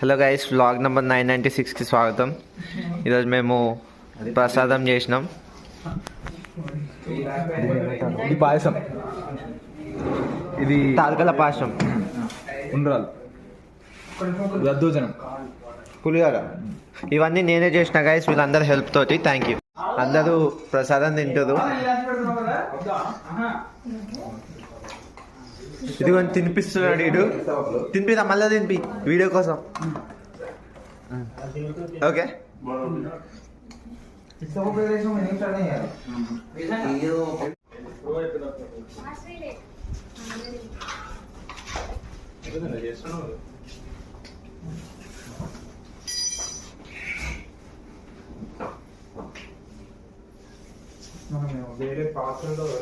Hello guys, vlog number 996కి స్వాగతం. ఈరోజు మేము ప్రసాదం చేసినాం. ఇది పాయసం, ఇది తాలకల పాయసం, ఉండ్రాలు, దద్దోజనం, పులిహోర. ఇవన్నీ నేనే చేసిన గైస్, వీళ్ళందరూ హెల్ప్ తోటి. Thank you. అందరూ ప్రసాదం తింటారు. ఇదిగో తినిపిస్తున్నాడు వీడు. తినిపిదా, మళ్ళీ తినిపి వీడియో కోసం. ఓకే. వేరే పాత్రలో